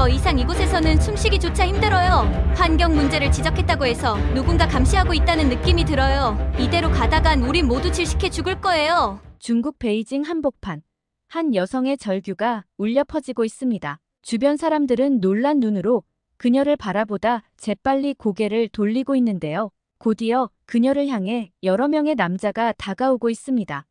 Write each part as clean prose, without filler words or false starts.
더 이상 이곳에서는 숨쉬기조차 힘들어요. 환경 문제를 지적했다고 해서 누군가 감시하고 있다는 느낌이 들어요. 이대로 가다간 우리 모두 질식해 죽을 거예요. 중국 베이징 한복판. 한 여성의 절규가 울려 퍼지고 있습니다. 주변 사람들은 놀란 눈으로 그녀를 바라보다 재빨리 고개를 돌리고 있는데요. 곧이어 그녀를 향해 여러 명의 남자가 다가오고 있습니다.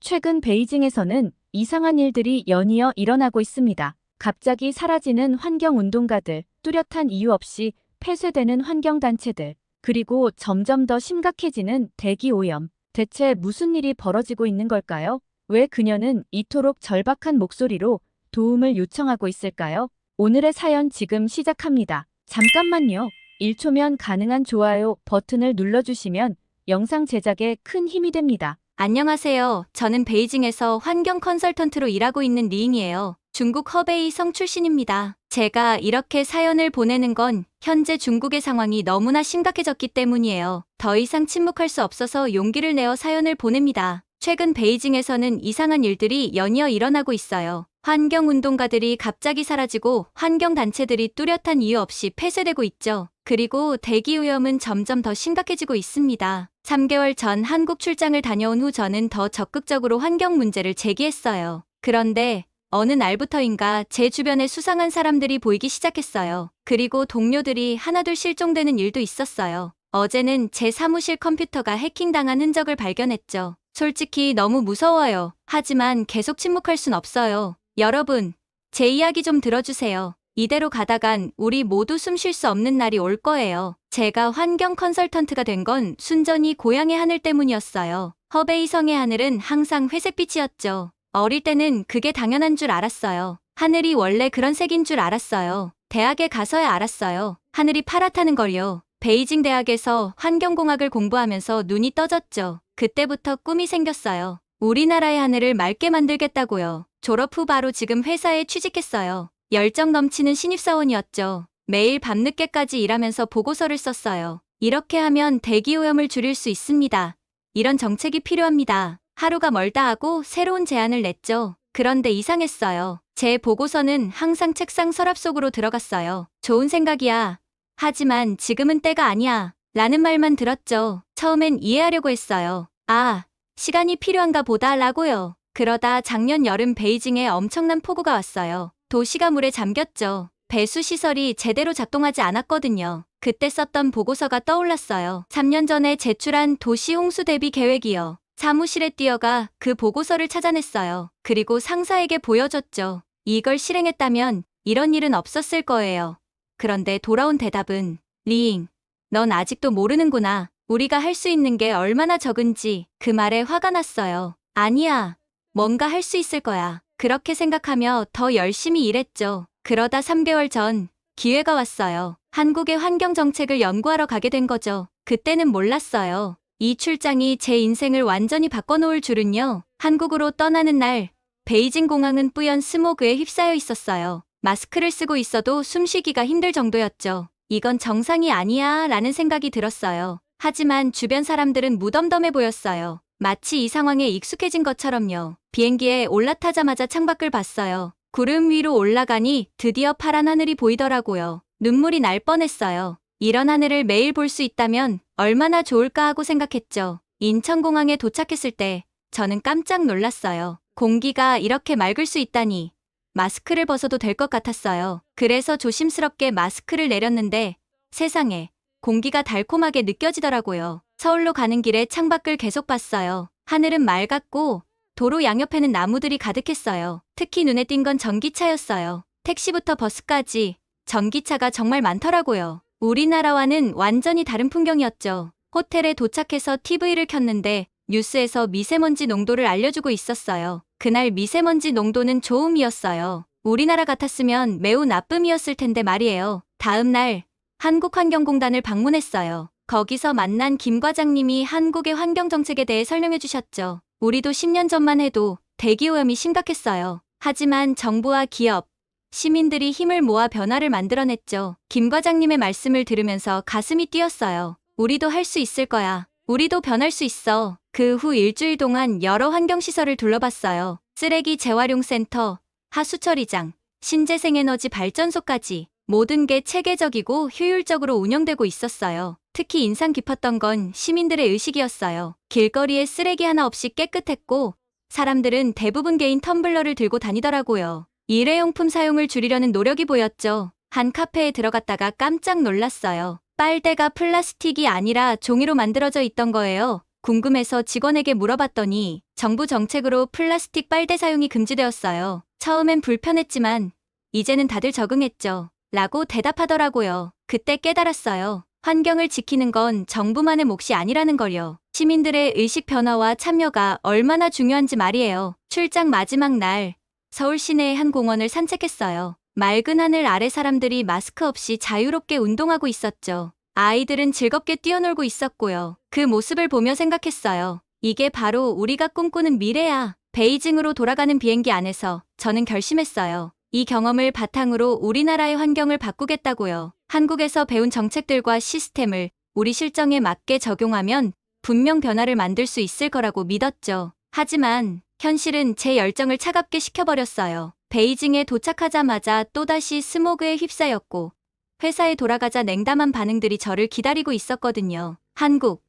최근 베이징에서는 이상한 일들이 연이어 일어나고 있습니다. 갑자기 사라지는 환경운동가들, 뚜렷한 이유 없이 폐쇄되는 환경단체들, 그리고 점점 더 심각해지는 대기오염. 대체 무슨 일이 벌어지고 있는 걸까요? 왜 그녀는 이토록 절박한 목소리로 도움을 요청하고 있을까요? 오늘의 사연 지금 시작합니다. 잠깐만요. 1초면 가능한 좋아요 버튼을 눌러주시면 영상 제작에 큰 힘이 됩니다. 안녕하세요. 저는 베이징에서 환경 컨설턴트로 일하고 있는 리잉이에요. 중국 허베이 성 출신입니다. 제가 이렇게 사연을 보내는 건 현재 중국의 상황이 너무나 심각해졌기 때문이에요. 더 이상 침묵할 수 없어서 용기를 내어 사연을 보냅니다. 최근 베이징에서는 이상한 일들이 연이어 일어나고 있어요. 환경운동가들이 갑자기 사라지고 환경단체들이 뚜렷한 이유 없이 폐쇄되고 있죠. 그리고 대기오염은 점점 더 심각해지고 있습니다. 3개월 전 한국 출장을 다녀온 후 저는 더 적극적으로 환경 문제를 제기했어요. 그런데 어느 날부터인가 제 주변에 수상한 사람들이 보이기 시작했어요. 그리고 동료들이 하나둘 실종되는 일도 있었어요. 어제는 제 사무실 컴퓨터가 해킹당한 흔적을 발견했죠. 솔직히 너무 무서워요. 하지만 계속 침묵할 순 없어요. 여러분, 제 이야기 좀 들어주세요. 이대로 가다간 우리 모두 숨 쉴 수 없는 날이 올 거예요. 제가 환경 컨설턴트가 된 건 순전히 고향의 하늘 때문이었어요. 허베이 성의 하늘은 항상 회색빛이었죠. 어릴 때는 그게 당연한 줄 알았어요. 하늘이 원래 그런 색인 줄 알았어요. 대학에 가서야 알았어요. 하늘이 파랗다는 걸요. 베이징 대학에서 환경공학을 공부하면서 눈이 떠졌죠. 그때부터 꿈이 생겼어요. 우리나라의 하늘을 맑게 만들겠다고요. 졸업 후 바로 지금 회사에 취직했어요. 열정 넘치는 신입사원이었죠. 매일 밤늦게까지 일하면서 보고서를 썼어요. 이렇게 하면 대기오염을 줄일 수 있습니다. 이런 정책이 필요합니다. 하루가 멀다 하고 새로운 제안을 냈죠. 그런데 이상했어요. 제 보고서는 항상 책상 서랍 속으로 들어갔어요. 좋은 생각이야. 하지만 지금은 때가 아니야. 라는 말만 들었죠. 처음엔 이해하려고 했어요. 아, 시간이 필요한가 보다 라고요. 그러다 작년 여름 베이징에 엄청난 폭우가 왔어요. 도시가 물에 잠겼죠. 배수 시설이 제대로 작동하지 않았거든요. 그때 썼던 보고서가 떠올랐어요. 3년 전에 제출한 도시 홍수 대비 계획이요. 사무실에 뛰어가 그 보고서를 찾아냈어요. 그리고 상사에게 보여줬죠. 이걸 실행했다면 이런 일은 없었을 거예요. 그런데 돌아온 대답은 리잉, 넌 아직도 모르는구나. 우리가 할 수 있는 게 얼마나 적은지. 그 말에 화가 났어요. 아니야. 뭔가 할 수 있을 거야. 그렇게 생각하며 더 열심히 일했죠. 그러다 3개월 전 기회가 왔어요. 한국의 환경 정책을 연구하러 가게 된 거죠. 그때는 몰랐어요. 이 출장이 제 인생을 완전히 바꿔놓을 줄은요. 한국으로 떠나는 날 베이징 공항은 뿌연 스모그에 휩싸여 있었어요. 마스크를 쓰고 있어도 숨쉬기가 힘들 정도였죠. 이건 정상이 아니야 라는 생각이 들었어요. 하지만 주변 사람들은 무덤덤해 보였어요. 마치 이 상황에 익숙해진 것처럼요. 비행기에 올라타자마자 창밖을 봤어요. 구름 위로 올라가니 드디어 파란 하늘이 보이더라고요. 눈물이 날 뻔했어요. 이런 하늘을 매일 볼 수 있다면 얼마나 좋을까 하고 생각했죠. 인천공항에 도착했을 때 저는 깜짝 놀랐어요. 공기가 이렇게 맑을 수 있다니. 마스크를 벗어도 될 것 같았어요. 그래서 조심스럽게 마스크를 내렸는데 세상에 공기가 달콤하게 느껴지더라고요. 서울로 가는 길에 창밖을 계속 봤어요. 하늘은 맑았고 도로 양옆에는 나무들이 가득했어요. 특히 눈에 띈 건 전기차였어요. 택시부터 버스까지 전기차가 정말 많더라고요. 우리나라와는 완전히 다른 풍경이었죠. 호텔에 도착해서 TV를 켰는데 뉴스에서 미세먼지 농도를 알려주고 있었어요. 그날 미세먼지 농도는 좋음이었어요. 우리나라 같았으면 매우 나쁨이었을 텐데 말이에요. 다음 날 한국환경공단을 방문했어요. 거기서 만난 김 과장님이 한국의 환경정책에 대해 설명해 주셨죠. 우리도 10년 전만 해도 대기오염이 심각했어요. 하지만 정부와 기업, 시민들이 힘을 모아 변화를 만들어냈죠. 김 과장님의 말씀을 들으면서 가슴이 뛰었어요. 우리도 할 수 있을 거야. 우리도 변할 수 있어. 그 후 일주일 동안 여러 환경시설을 둘러봤어요. 쓰레기 재활용 센터, 하수처리장, 신재생에너지 발전소까지 모든 게 체계적이고 효율적으로 운영되고 있었어요. 특히 인상 깊었던 건 시민들의 의식이었어요. 길거리에 쓰레기 하나 없이 깨끗했고 사람들은 대부분 개인 텀블러를 들고 다니더라고요. 일회용품 사용을 줄이려는 노력이 보였죠. 한 카페에 들어갔다가 깜짝 놀랐어요. 빨대가 플라스틱이 아니라 종이로 만들어져 있던 거예요. 궁금해서 직원에게 물어봤더니 정부 정책으로 플라스틱 빨대 사용이 금지되었어요. 처음엔 불편했지만 이제는 다들 적응했죠. 라고 대답하더라고요. 그때 깨달았어요. 환경을 지키는 건 정부만의 몫이 아니라는 걸요. 시민들의 의식 변화와 참여가 얼마나 중요한지 말이에요. 출장 마지막 날, 서울 시내의 한 공원을 산책했어요. 맑은 하늘 아래 사람들이 마스크 없이 자유롭게 운동하고 있었죠. 아이들은 즐겁게 뛰어놀고 있었고요. 그 모습을 보며 생각했어요. 이게 바로 우리가 꿈꾸는 미래야. 베이징으로 돌아가는 비행기 안에서 저는 결심했어요. 이 경험을 바탕으로 우리나라의 환경을 바꾸겠다고요. 한국에서 배운 정책들과 시스템을 우리 실정에 맞게 적용하면 분명 변화를 만들 수 있을 거라고 믿었죠. 하지만 현실은 제 열정을 차갑게 식혀버렸어요. 베이징에 도착하자마자 또다시 스모그에 휩싸였고 회사에 돌아가자 냉담한 반응들이 저를 기다리고 있었거든요. 한국,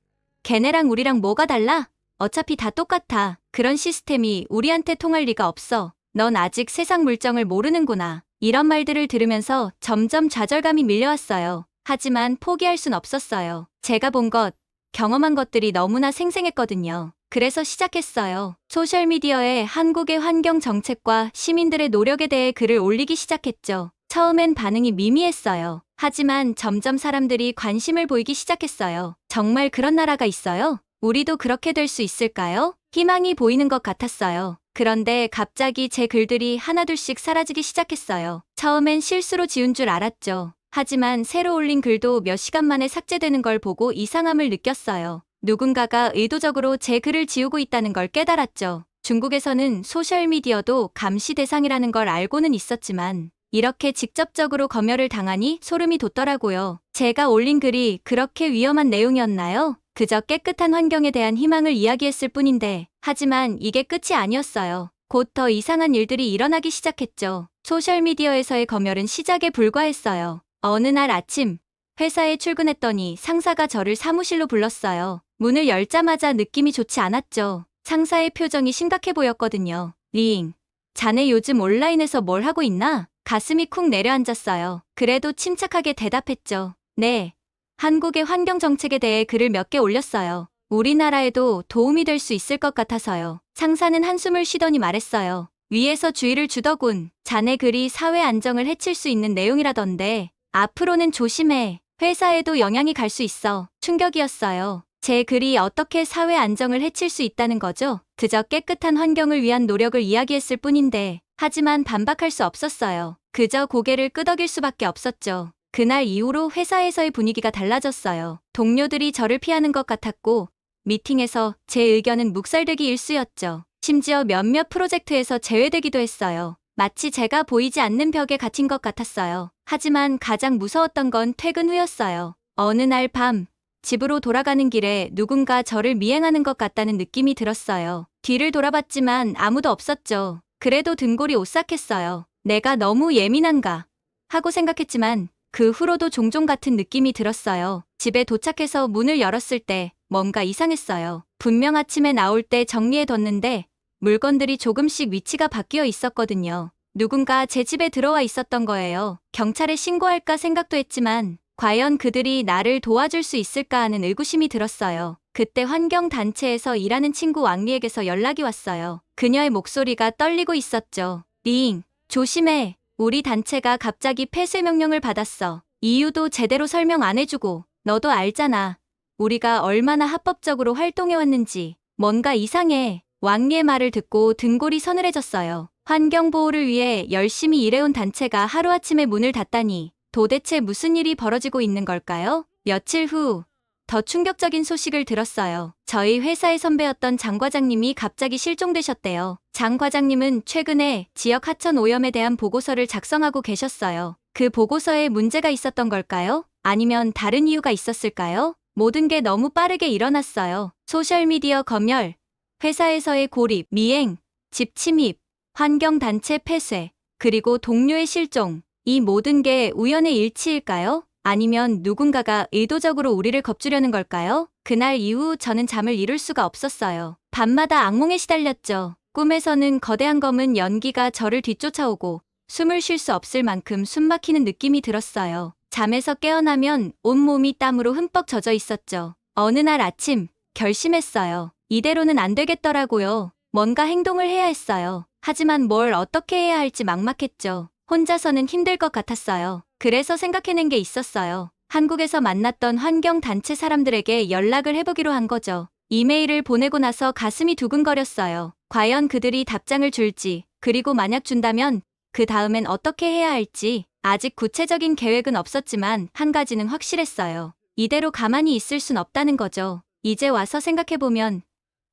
걔네랑 우리랑 뭐가 달라? 어차피 다 똑같아. 그런 시스템이 우리한테 통할 리가 없어. 넌 아직 세상 물정을 모르는구나. 이런 말들을 들으면서 점점 좌절감이 밀려왔어요. 하지만 포기할 순 없었어요. 제가 본 것, 경험한 것들이 너무나 생생했거든요. 그래서 시작했어요. 소셜미디어에 한국의 환경 정책과 시민들의 노력에 대해 글을 올리기 시작했죠. 처음엔 반응이 미미했어요. 하지만 점점 사람들이 관심을 보이기 시작했어요. 정말 그런 나라가 있어요? 우리도 그렇게 될 수 있을까요? 희망이 보이는 것 같았어요. 그런데 갑자기 제 글들이 하나둘씩 사라지기 시작했어요. 처음엔 실수로 지운 줄 알았죠. 하지만 새로 올린 글도 몇 시간 만에 삭제되는 걸 보고 이상함을 느꼈어요. 누군가가 의도적으로 제 글을 지우고 있다는 걸 깨달았죠. 중국에서는 소셜미디어도 감시 대상이라는 걸 알고는 있었지만 이렇게 직접적으로 검열을 당하니 소름이 돋더라고요. 제가 올린 글이 그렇게 위험한 내용이었나요? 그저 깨끗한 환경에 대한 희망을 이야기했을 뿐인데, 하지만 이게 끝이 아니었어요. 곧 더 이상한 일들이 일어나기 시작했죠. 소셜미디어에서의 검열은 시작에 불과했어요. 어느 날 아침, 회사에 출근했더니 상사가 저를 사무실로 불렀어요. 문을 열자마자 느낌이 좋지 않았죠. 상사의 표정이 심각해 보였거든요. 리잉, 자네 요즘 온라인에서 뭘 하고 있나? 가슴이 쿵 내려앉았어요. 그래도 침착하게 대답했죠. 네. 한국의 환경 정책에 대해 글을 몇 개 올렸어요. 우리나라에도 도움이 될 수 있을 것 같아서요. 상사는 한숨을 쉬더니 말했어요. 위에서 주의를 주더군. 자네 글이 사회 안정을 해칠 수 있는 내용이라던데 앞으로는 조심해. 회사에도 영향이 갈 수 있어. 충격이었어요. 제 글이 어떻게 사회 안정을 해칠 수 있다는 거죠? 그저 깨끗한 환경을 위한 노력을 이야기했을 뿐인데, 하지만 반박할 수 없었어요. 그저 고개를 끄덕일 수밖에 없었죠. 그날 이후로 회사에서의 분위기가 달라졌어요. 동료들이 저를 피하는 것 같았고, 미팅에서 제 의견은 묵살되기 일쑤였죠. 심지어 몇몇 프로젝트에서 제외되기도 했어요. 마치 제가 보이지 않는 벽에 갇힌 것 같았어요. 하지만 가장 무서웠던 건 퇴근 후였어요. 어느 날 밤, 집으로 돌아가는 길에 누군가 저를 미행하는 것 같다는 느낌이 들었어요. 뒤를 돌아봤지만 아무도 없었죠. 그래도 등골이 오싹했어요. 내가 너무 예민한가 하고 생각했지만 그 후로도 종종 같은 느낌이 들었어요. 집에 도착해서 문을 열었을 때 뭔가 이상했어요. 분명 아침에 나올 때 정리해뒀는데 물건들이 조금씩 위치가 바뀌어 있었거든요. 누군가 제 집에 들어와 있었던 거예요. 경찰에 신고할까 생각도 했지만 과연 그들이 나를 도와줄 수 있을까 하는 의구심이 들었어요. 그때 환경단체에서 일하는 친구 왕리에게서 연락이 왔어요. 그녀의 목소리가 떨리고 있었죠. 리잉, 조심해. 우리 단체가 갑자기 폐쇄 명령을 받았어. 이유도 제대로 설명 안 해주고. 너도 알잖아. 우리가 얼마나 합법적으로 활동해왔는지. 뭔가 이상해. 왕리의 말을 듣고 등골이 서늘해졌어요. 환경보호를 위해 열심히 일해온 단체가 하루아침에 문을 닫다니 도대체 무슨 일이 벌어지고 있는 걸까요? 며칠 후 더 충격적인 소식을 들었어요. 저희 회사의 선배였던 장 과장님이 갑자기 실종되셨대요. 장 과장님은 최근에 지역 하천 오염에 대한 보고서를 작성하고 계셨어요. 그 보고서에 문제가 있었던 걸까요? 아니면 다른 이유가 있었을까요? 모든 게 너무 빠르게 일어났어요. 소셜미디어 검열, 회사에서의 고립, 미행, 집 침입, 환경단체 폐쇄. 그리고 동료의 실종. 이 모든 게 우연의 일치일까요? 아니면 누군가가 의도적으로 우리를 겁주려는 걸까요? 그날 이후 저는 잠을 이룰 수가 없었어요. 밤마다 악몽에 시달렸죠. 꿈에서는 거대한 검은 연기가 저를 뒤쫓아오고 숨을 쉴 수 없을 만큼 숨막히는 느낌이 들었어요. 잠에서 깨어나면 온몸이 땀으로 흠뻑 젖어 있었죠. 어느 날 아침 결심했어요. 이대로는 안 되겠더라고요. 뭔가 행동을 해야 했어요. 하지만 뭘 어떻게 해야 할지 막막했죠. 혼자서는 힘들 것 같았어요. 그래서 생각해낸 게 있었어요. 한국에서 만났던 환경단체 사람들에게 연락을 해보기로 한 거죠. 이메일을 보내고 나서 가슴이 두근거렸어요. 과연 그들이 답장을 줄지, 그리고 만약 준다면 그 다음엔 어떻게 해야 할지. 아직 구체적인 계획은 없었지만 한 가지는 확실했어요. 이대로 가만히 있을 순 없다는 거죠. 이제 와서 생각해보면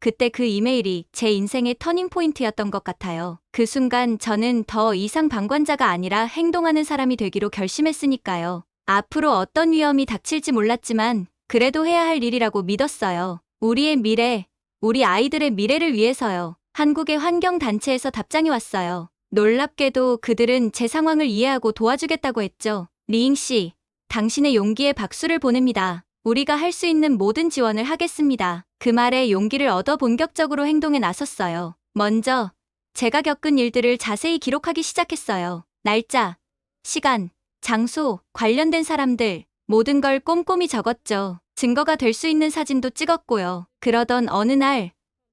그때 그 이메일이 제 인생의 터닝포인트였던 것 같아요. 그 순간 저는 더 이상 방관자가 아니라 행동하는 사람이 되기로 결심했으니까요. 앞으로 어떤 위험이 닥칠지 몰랐지만 그래도 해야 할 일이라고 믿었어요. 우리의 미래, 우리 아이들의 미래를 위해서요. 한국의 환경단체에서 답장이 왔어요. 놀랍게도 그들은 제 상황을 이해하고 도와주겠다고 했죠. 리잉 씨, 당신의 용기에 박수를 보냅니다. 우리가 할 수 있는 모든 지원을 하겠습니다. 그 말에 용기를 얻어 본격적으로 행동에 나섰어요. 먼저 제가 겪은 일들을 자세히 기록하기 시작했어요. 날짜, 시간, 장소, 관련된 사람들, 모든 걸 꼼꼼히 적었죠. 증거가 될 수 있는 사진도 찍었고요. 그러던 어느 날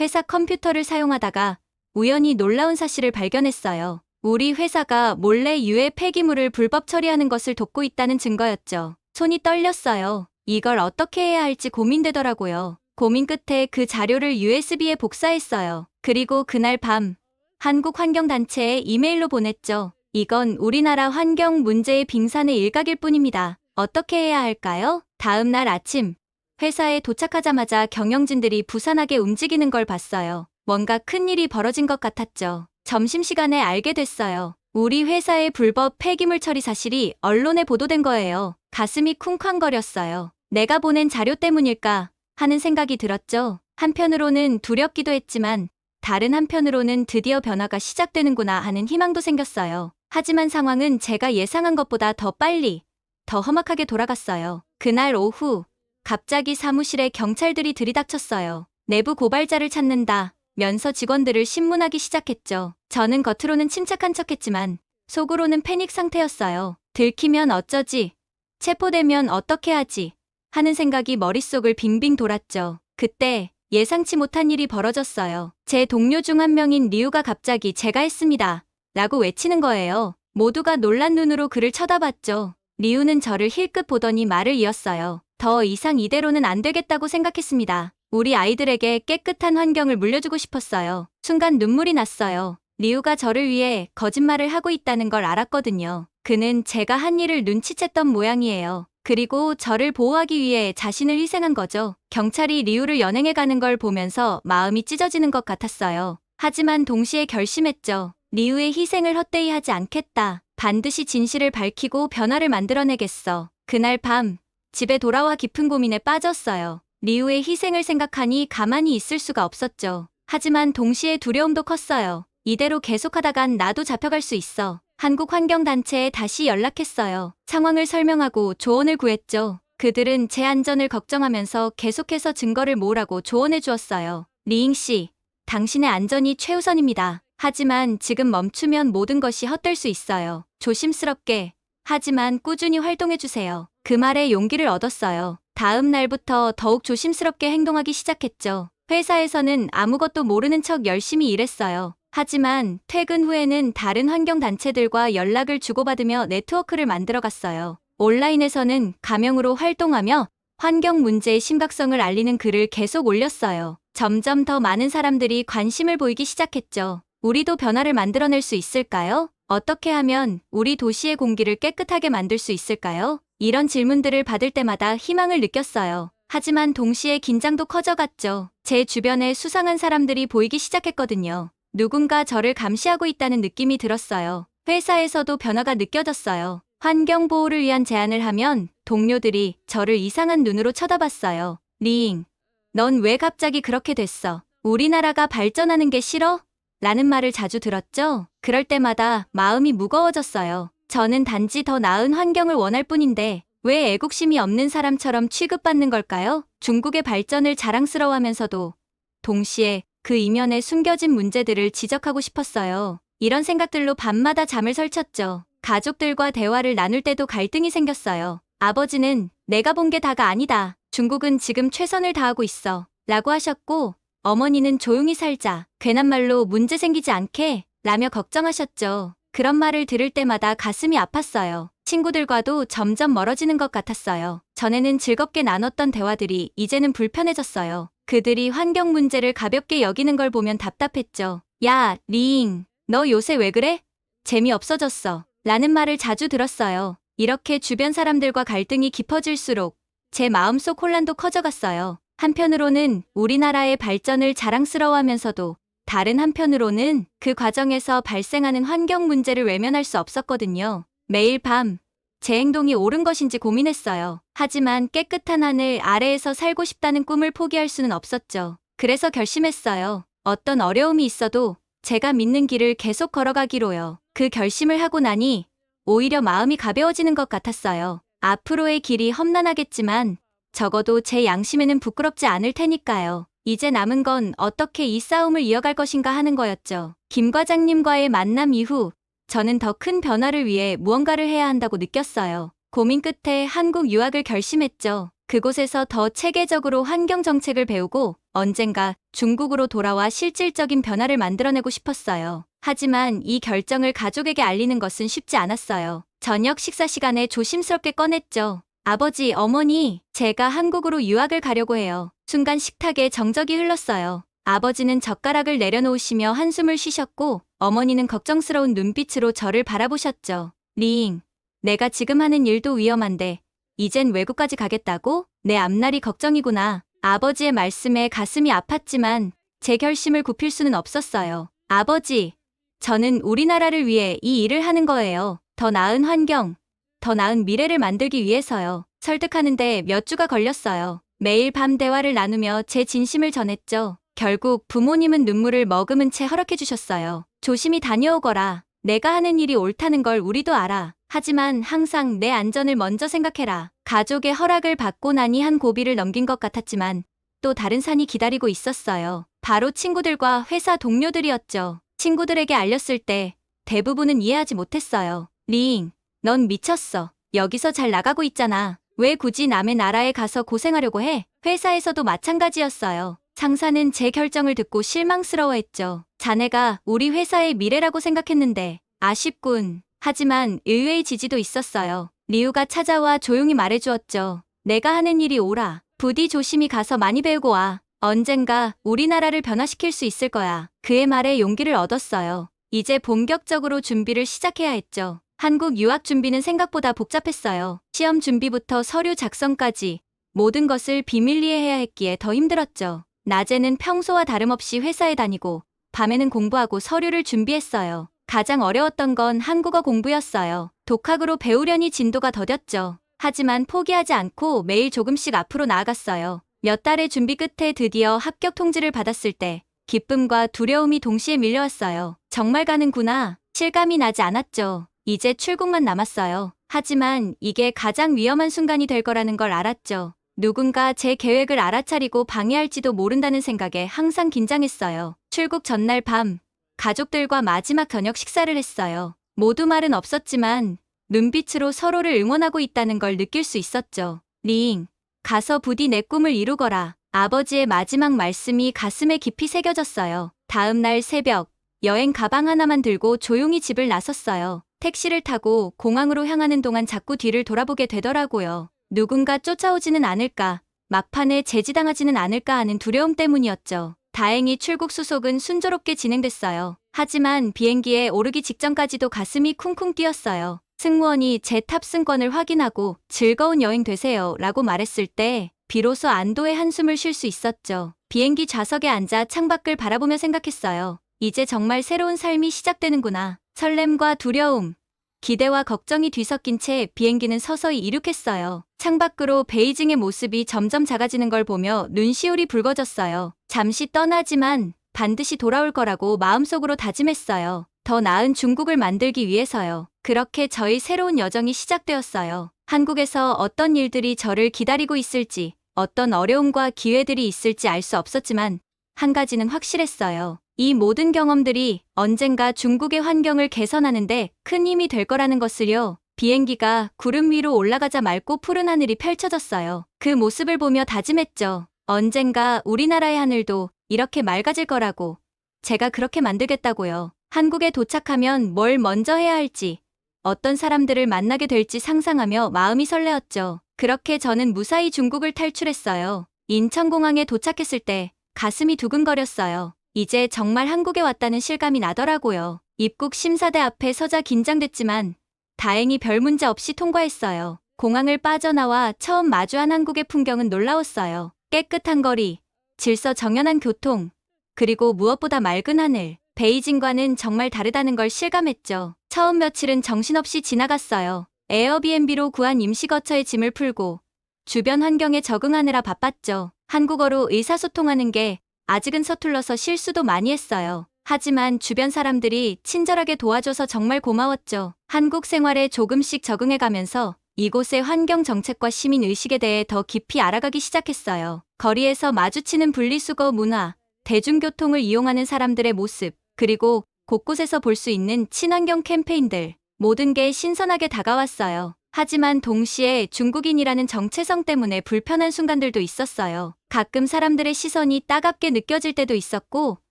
회사 컴퓨터를 사용하다가 우연히 놀라운 사실을 발견했어요. 우리 회사가 몰래 유해 폐기물을 불법 처리하는 것을 돕고 있다는 증거였죠. 손이 떨렸어요. 이걸 어떻게 해야 할지 고민되더라고요. 고민 끝에 그 자료를 USB에 복사했어요. 그리고 그날 밤 한국 환경단체에 이메일로 보냈죠. 이건 우리나라 환경 문제의 빙산의 일각일 뿐입니다. 어떻게 해야 할까요? 다음 날 아침 회사에 도착하자마자 경영진들이 부산하게 움직이는 걸 봤어요. 뭔가 큰일이 벌어진 것 같았죠. 점심시간에 알게 됐어요. 우리 회사의 불법 폐기물 처리 사실이 언론에 보도된 거예요. 가슴이 쿵쾅거렸어요. 내가 보낸 자료 때문일까 하는 생각이 들었죠. 한편으로는 두렵기도 했지만 다른 한편으로는 드디어 변화가 시작되는구나 하는 희망도 생겼어요. 하지만 상황은 제가 예상한 것보다 더 빨리, 더 험악하게 돌아갔어요. 그날 오후 갑자기 사무실에 경찰들이 들이닥쳤어요. 내부 고발자를 찾는다 면서 직원들을 신문하기 시작했죠. 저는 겉으로는 침착한 척했지만 속으로는 패닉 상태였어요. 들키면 어쩌지? 체포되면 어떻게 하지? 하는 생각이 머릿속을 빙빙 돌았죠. 그때 예상치 못한 일이 벌어졌어요. 제 동료 중 한 명인 리우가 갑자기 제가 했습니다. 라고 외치는 거예요. 모두가 놀란 눈으로 그를 쳐다봤죠. 리우는 저를 힐끗 보더니 말을 이었어요. 더 이상 이대로는 안 되겠다고 생각했습니다. 우리 아이들에게 깨끗한 환경을 물려주고 싶었어요. 순간 눈물이 났어요. 리우가 저를 위해 거짓말을 하고 있다는 걸 알았거든요. 그는 제가 한 일을 눈치챘던 모양이에요. 그리고 저를 보호하기 위해 자신을 희생한 거죠. 경찰이 리우를 연행해 가는 걸 보면서 마음이 찢어지는 것 같았어요. 하지만 동시에 결심했죠. 리우의 희생을 헛되이 하지 않겠다. 반드시 진실을 밝히고 변화를 만들어내겠어. 그날 밤 집에 돌아와 깊은 고민에 빠졌어요. 리우의 희생을 생각하니 가만히 있을 수가 없었죠. 하지만 동시에 두려움도 컸어요. 이대로 계속하다간 나도 잡혀갈 수 있어. 한국환경단체에 다시 연락했어요. 상황을 설명하고 조언을 구했죠. 그들은 제 안전을 걱정하면서 계속해서 증거를 모으라고 조언해 주었어요. 리잉 씨, 당신의 안전이 최우선입니다. 하지만 지금 멈추면 모든 것이 헛될 수 있어요. 조심스럽게, 하지만 꾸준히 활동해 주세요. 그 말에 용기를 얻었어요. 다음 날부터 더욱 조심스럽게 행동하기 시작했죠. 회사에서는 아무것도 모르는 척 열심히 일했어요. 하지만 퇴근 후에는 다른 환경단체들과 연락을 주고받으며 네트워크를 만들어갔어요. 온라인에서는 가명으로 활동하며 환경 문제의 심각성을 알리는 글을 계속 올렸어요. 점점 더 많은 사람들이 관심을 보이기 시작했죠. 우리도 변화를 만들어낼 수 있을까요? 어떻게 하면 우리 도시의 공기를 깨끗하게 만들 수 있을까요? 이런 질문들을 받을 때마다 희망을 느꼈어요. 하지만 동시에 긴장도 커져갔죠. 제 주변에 수상한 사람들이 보이기 시작했거든요. 누군가 저를 감시하고 있다는 느낌이 들었어요. 회사에서도 변화가 느껴졌어요. 환경 보호를 위한 제안을 하면 동료들이 저를 이상한 눈으로 쳐다봤어요. 리잉, 넌 왜 갑자기 그렇게 됐어? 우리나라가 발전하는 게 싫어? 라는 말을 자주 들었죠. 그럴 때마다 마음이 무거워졌어요. 저는 단지 더 나은 환경을 원할 뿐인데 왜 애국심이 없는 사람처럼 취급받는 걸까요? 중국의 발전을 자랑스러워하면서도 동시에 그 이면에 숨겨진 문제들을 지적하고 싶었어요. 이런 생각들로 밤마다 잠을 설쳤죠. 가족들과 대화를 나눌 때도 갈등이 생겼어요. 아버지는 내가 본 게 다가 아니다. 중국은 지금 최선을 다하고 있어. 라고 하셨고, 어머니는 조용히 살자. 괜한 말로 문제 생기지 않게 라며 걱정하셨죠. 그런 말을 들을 때마다 가슴이 아팠어요. 친구들과도 점점 멀어지는 것 같았어요. 전에는 즐겁게 나눴던 대화들이 이제는 불편해졌어요. 그들이 환경 문제를 가볍게 여기는 걸 보면 답답했죠. 야, 리잉, 너 요새 왜 그래? 재미없어졌어. 라는 말을 자주 들었어요. 이렇게 주변 사람들과 갈등이 깊어질수록 제 마음속 혼란도 커져갔어요. 한편으로는 우리나라의 발전을 자랑스러워하면서도 다른 한편으로는 그 과정에서 발생하는 환경 문제를 외면할 수 없었거든요. 매일 밤 제 행동이 옳은 것인지 고민했어요. 하지만 깨끗한 하늘 아래에서 살고 싶다는 꿈을 포기할 수는 없었죠. 그래서 결심했어요. 어떤 어려움이 있어도 제가 믿는 길을 계속 걸어가기로요. 그 결심을 하고 나니 오히려 마음이 가벼워지는 것 같았어요. 앞으로의 길이 험난하겠지만 적어도 제 양심에는 부끄럽지 않을 테니까요. 이제 남은 건 어떻게 이 싸움을 이어갈 것인가 하는 거였죠. 김 과장님과의 만남 이후 저는 더 큰 변화를 위해 무언가를 해야 한다고 느꼈어요. 고민 끝에 한국 유학을 결심했죠. 그곳에서 더 체계적으로 환경 정책을 배우고 언젠가 중국으로 돌아와 실질적인 변화를 만들어내고 싶었어요. 하지만 이 결정을 가족에게 알리는 것은 쉽지 않았어요. 저녁 식사 시간에 조심스럽게 꺼냈죠. 아버지, 어머니, 제가 한국으로 유학을 가려고 해요. 순간 식탁에 정적이 흘렀어요. 아버지는 젓가락을 내려놓으시며 한숨을 쉬셨고 어머니는 걱정스러운 눈빛으로 저를 바라보셨죠. 리잉, 내가 지금 하는 일도 위험한데 이젠 외국까지 가겠다고? 내 앞날이 걱정이구나. 아버지의 말씀에 가슴이 아팠지만 제 결심을 굽힐 수는 없었어요. 아버지, 저는 우리나라를 위해 이 일을 하는 거예요. 더 나은 환경, 더 나은 미래를 만들기 위해서요. 설득하는데 몇 주가 걸렸어요. 매일 밤 대화를 나누며 제 진심을 전했죠. 결국 부모님은 눈물을 머금은 채 허락해 주셨어요. 조심히 다녀오거라. 내가 하는 일이 옳다는 걸 우리도 알아. 하지만 항상 내 안전을 먼저 생각해라. 가족의 허락을 받고 나니 한 고비를 넘긴 것 같았지만 또 다른 산이 기다리고 있었어요. 바로 친구들과 회사 동료들이었죠. 친구들에게 알렸을 때 대부분은 이해하지 못했어요. 리잉, 넌 미쳤어. 여기서 잘 나가고 있잖아. 왜 굳이 남의 나라에 가서 고생하려고 해? 회사에서도 마찬가지였어요. 상사는 제 결정을 듣고 실망스러워했죠. 자네가 우리 회사의 미래라고 생각했는데 아쉽군. 하지만 의외의 지지도 있었어요. 리우가 찾아와 조용히 말해주었죠. 내가 하는 일이 옳아. 부디 조심히 가서 많이 배우고 와. 언젠가 우리나라를 변화시킬 수 있을 거야. 그의 말에 용기를 얻었어요. 이제 본격적으로 준비를 시작해야 했죠. 한국 유학 준비는 생각보다 복잡했어요. 시험 준비부터 서류 작성까지 모든 것을 비밀리에 해야 했기에 더 힘들었죠. 낮에는 평소와 다름없이 회사에 다니고 밤에는 공부하고 서류를 준비했어요. 가장 어려웠던 건 한국어 공부였어요. 독학으로 배우려니 진도가 더뎠죠. 하지만 포기하지 않고 매일 조금씩 앞으로 나아갔어요. 몇 달의 준비 끝에 드디어 합격 통지를 받았을 때 기쁨과 두려움이 동시에 밀려왔어요. 정말 가는구나. 실감이 나지 않았죠. 이제 출국만 남았어요. 하지만 이게 가장 위험한 순간이 될 거라는 걸 알았죠. 누군가 제 계획을 알아차리고 방해할지도 모른다는 생각에 항상 긴장했어요. 출국 전날 밤, 가족들과 마지막 저녁 식사를 했어요. 모두 말은 없었지만 눈빛으로 서로를 응원하고 있다는 걸 느낄 수 있었죠. 리잉, 가서 부디 내 꿈을 이루거라. 아버지의 마지막 말씀이 가슴에 깊이 새겨졌어요. 다음 날 새벽, 여행 가방 하나만 들고 조용히 집을 나섰어요. 택시를 타고 공항으로 향하는 동안 자꾸 뒤를 돌아보게 되더라고요. 누군가 쫓아오지는 않을까, 막판에 제지당하지는 않을까 하는 두려움 때문이었죠. 다행히 출국 수속은 순조롭게 진행됐어요. 하지만 비행기에 오르기 직전까지도 가슴이 쿵쿵 뛰었어요. 승무원이 제 탑승권을 확인하고 즐거운 여행 되세요 라고 말했을 때 비로소 안도의 한숨을 쉴 수 있었죠. 비행기 좌석에 앉아 창밖을 바라보며 생각했어요. 이제 정말 새로운 삶이 시작되는구나. 설렘과 두려움, 기대와 걱정이 뒤섞인 채 비행기는 서서히 이륙했어요. 창밖으로 베이징의 모습이 점점 작아지는 걸 보며 눈시울이 붉어졌어요. 잠시 떠나지만 반드시 돌아올 거라고 마음속으로 다짐했어요. 더 나은 중국을 만들기 위해서요. 그렇게 저희 새로운 여정이 시작되었어요. 한국에서 어떤 일들이 저를 기다리고 있을지, 어떤 어려움과 기회들이 있을지 알 수 없었지만 한 가지는 확실했어요. 이 모든 경험들이 언젠가 중국의 환경을 개선하는데 큰 힘이 될 거라는 것을요. 비행기가 구름 위로 올라가자 맑고 푸른 하늘이 펼쳐졌어요. 그 모습을 보며 다짐했죠. 언젠가 우리나라의 하늘도 이렇게 맑아질 거라고. 제가 그렇게 만들겠다고요. 한국에 도착하면 뭘 먼저 해야 할지, 어떤 사람들을 만나게 될지 상상하며 마음이 설레었죠. 그렇게 저는 무사히 중국을 탈출했어요. 인천공항에 도착했을 때 가슴이 두근거렸어요. 이제 정말 한국에 왔다는 실감이 나더라고요. 입국 심사대 앞에 서자 긴장됐지만 다행히 별 문제 없이 통과했어요. 공항을 빠져나와 처음 마주한 한국의 풍경은 놀라웠어요. 깨끗한 거리, 질서 정연한 교통, 그리고 무엇보다 맑은 하늘. 베이징과는 정말 다르다는 걸 실감했죠. 처음 며칠은 정신없이 지나갔어요. 에어비앤비로 구한 임시거처에 짐을 풀고 주변 환경에 적응하느라 바빴죠. 한국어로 의사소통하는 게 아직은 서툴러서 실수도 많이 했어요. 하지만 주변 사람들이 친절하게 도와줘서 정말 고마웠죠. 한국 생활에 조금씩 적응해가면서 이곳의 환경 정책과 시민 의식에 대해 더 깊이 알아가기 시작했어요. 거리에서 마주치는 분리수거 문화, 대중교통을 이용하는 사람들의 모습, 그리고 곳곳에서 볼 수 있는 친환경 캠페인들, 모든 게 신선하게 다가왔어요. 하지만 동시에 중국인이라는 정체성 때문에 불편한 순간들도 있었어요. 가끔 사람들의 시선이 따갑게 느껴질 때도 있었고,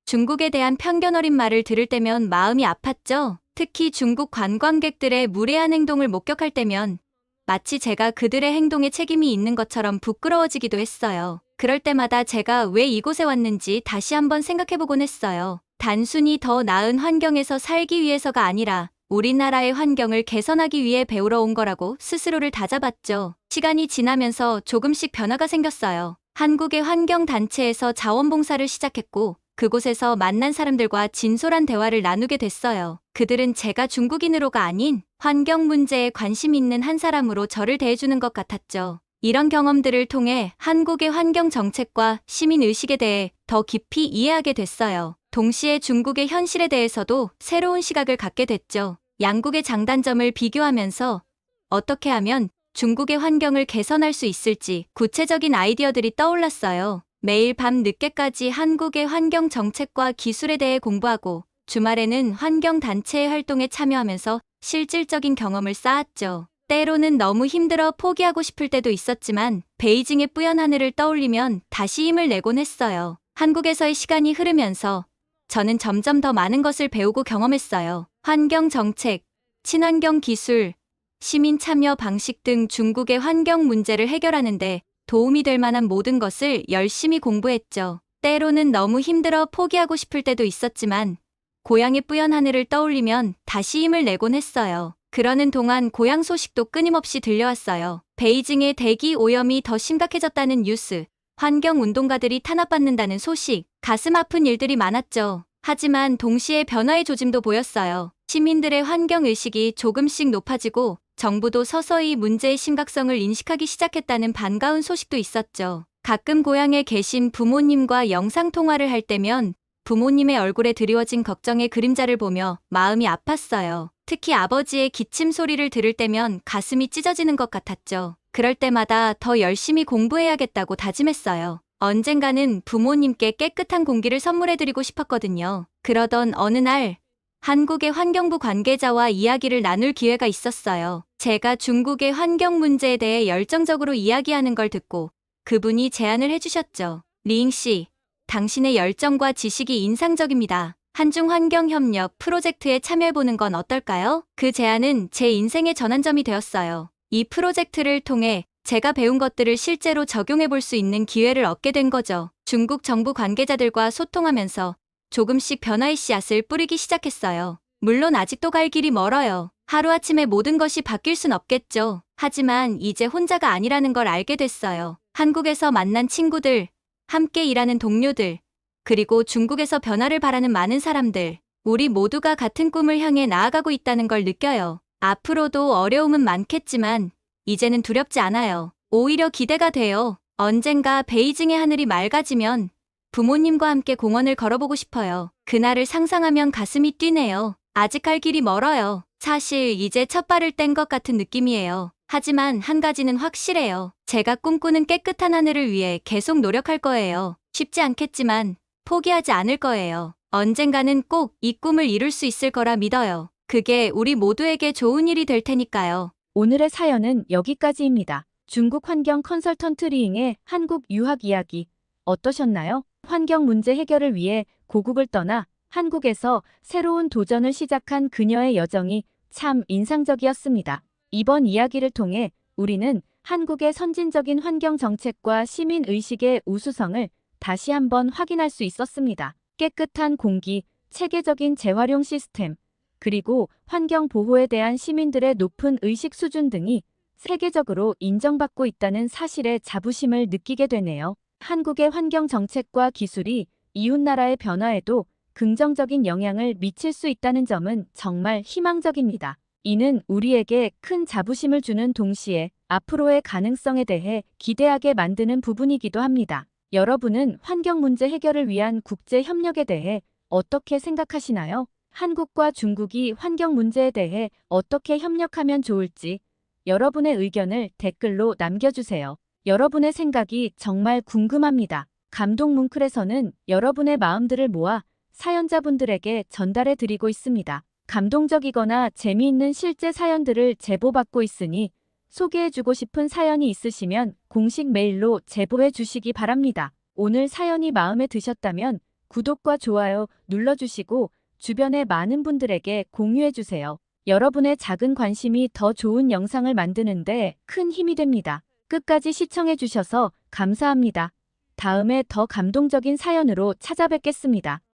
중국에 대한 편견 어린 말을 들을 때면 마음이 아팠죠. 특히 중국 관광객들의 무례한 행동을 목격할 때면 마치 제가 그들의 행동에 책임이 있는 것처럼 부끄러워지기도 했어요. 그럴 때마다 제가 왜 이곳에 왔는지 다시 한번 생각해보곤 했어요. 단순히 더 나은 환경에서 살기 위해서가 아니라 우리나라의 환경을 개선하기 위해 배우러 온 거라고 스스로를 다잡았죠. 시간이 지나면서 조금씩 변화가 생겼어요. 한국의 환경단체에서 자원봉사를 시작했고 그곳에서 만난 사람들과 진솔한 대화를 나누게 됐어요. 그들은 제가 중국인으로가 아닌 환경 문제에 관심 있는 한 사람으로 저를 대해주는 것 같았죠. 이런 경험들을 통해 한국의 환경 정책과 시민 의식에 대해 더 깊이 이해하게 됐어요. 동시에 중국의 현실에 대해서도 새로운 시각을 갖게 됐죠. 양국의 장단점을 비교하면서 어떻게 하면 중국의 환경을 개선할 수 있을지 구체적인 아이디어들이 떠올랐어요. 매일 밤 늦게까지 한국의 환경 정책과 기술에 대해 공부하고 주말에는 환경단체의 활동에 참여하면서 실질적인 경험을 쌓았죠. 때로는 너무 힘들어 포기하고 싶을 때도 있었지만 베이징의 뿌연 하늘을 떠올리면 다시 힘을 내곤 했어요. 한국에서의 시간이 흐르면서 저는 점점 더 많은 것을 배우고 경험했어요. 환경 정책, 친환경 기술, 시민 참여 방식 등 중국의 환경 문제를 해결하는데 도움이 될 만한 모든 것을 열심히 공부했죠. 때로는 너무 힘들어 포기하고 싶을 때도 있었지만 고향의 뿌연 하늘을 떠올리면 다시 힘을 내곤 했어요. 그러는 동안 고향 소식도 끊임없이 들려왔어요. 베이징의 대기 오염이 더 심각해졌다는 뉴스, 환경운동가들이 탄압받는다는 소식, 가슴 아픈 일들이 많았죠. 하지만 동시에 변화의 조짐도 보였어요. 시민들의 환경의식이 조금씩 높아지고 정부도 서서히 문제의 심각성을 인식하기 시작했다는 반가운 소식도 있었죠. 가끔 고향에 계신 부모님과 영상통화를 할 때면 부모님의 얼굴에 드리워진 걱정의 그림자를 보며 마음이 아팠어요. 특히 아버지의 기침 소리를 들을 때면 가슴이 찢어지는 것 같았죠. 그럴 때마다 더 열심히 공부해야겠다고 다짐했어요. 언젠가는 부모님께 깨끗한 공기를 선물해드리고 싶었거든요. 그러던 어느 날 한국의 환경부 관계자와 이야기를 나눌 기회가 있었어요. 제가 중국의 환경 문제에 대해 열정적으로 이야기하는 걸 듣고 그분이 제안을 해주셨죠. 리잉 씨, 당신의 열정과 지식이 인상적입니다. 한중 환경협력 프로젝트에 참여해보는 건 어떨까요? 그 제안은 제 인생의 전환점이 되었어요. 이 프로젝트를 통해 제가 배운 것들을 실제로 적용해볼 수 있는 기회를 얻게 된 거죠. 중국 정부 관계자들과 소통하면서 조금씩 변화의 씨앗을 뿌리기 시작했어요. 물론 아직도 갈 길이 멀어요. 하루아침에 모든 것이 바뀔 순 없겠죠. 하지만 이제 혼자가 아니라는 걸 알게 됐어요. 한국에서 만난 친구들, 함께 일하는 동료들, 그리고 중국에서 변화를 바라는 많은 사람들, 우리 모두가 같은 꿈을 향해 나아가고 있다는 걸 느껴요. 앞으로도 어려움은 많겠지만 이제는 두렵지 않아요. 오히려 기대가 돼요. 언젠가 베이징의 하늘이 맑아지면 부모님과 함께 공원을 걸어보고 싶어요. 그날을 상상하면 가슴이 뛰네요. 아직 갈 길이 멀어요. 사실 이제 첫 발을 뗀 것 같은 느낌이에요. 하지만 한 가지는 확실해요. 제가 꿈꾸는 깨끗한 하늘을 위해 계속 노력할 거예요. 쉽지 않겠지만 포기하지 않을 거예요. 언젠가는 꼭 이 꿈을 이룰 수 있을 거라 믿어요. 그게 우리 모두에게 좋은 일이 될 테니까요. 오늘의 사연은 여기까지입니다. 중국 환경 컨설턴트 리잉의 한국 유학 이야기 어떠셨나요? 환경 문제 해결을 위해 고국을 떠나 한국에서 새로운 도전을 시작한 그녀의 여정이 참 인상적이었습니다. 이번 이야기를 통해 우리는 한국의 선진적인 환경 정책과 시민 의식의 우수성을 다시 한번 확인할 수 있었습니다. 깨끗한 공기, 체계적인 재활용 시스템, 그리고 환경 보호에 대한 시민들의 높은 의식 수준 등이 세계적으로 인정받고 있다는 사실에 자부심을 느끼게 되네요. 한국의 환경 정책과 기술이 이웃나라의 변화에도 긍정적인 영향을 미칠 수 있다는 점은 정말 희망적입니다. 이는 우리에게 큰 자부심을 주는 동시에 앞으로의 가능성에 대해 기대하게 만드는 부분이기도 합니다. 여러분은 환경 문제 해결을 위한 국제 협력에 대해 어떻게 생각하시나요? 한국과 중국이 환경 문제에 대해 어떻게 협력하면 좋을지 여러분의 의견을 댓글로 남겨주세요. 여러분의 생각이 정말 궁금합니다. 감동 뭉클에서는 여러분의 마음들을 모아 사연자분들에게 전달해 드리고 있습니다. 감동적이거나 재미있는 실제 사연들을 제보받고 있으니 소개해주고 싶은 사연이 있으시면 공식 메일로 제보해 주시기 바랍니다. 오늘 사연이 마음에 드셨다면 구독과 좋아요 눌러주시고 주변의 많은 분들에게 공유해주세요. 여러분의 작은 관심이 더 좋은 영상을 만드는데 큰 힘이 됩니다. 끝까지 시청해주셔서 감사합니다. 다음에 더 감동적인 사연으로 찾아뵙겠습니다.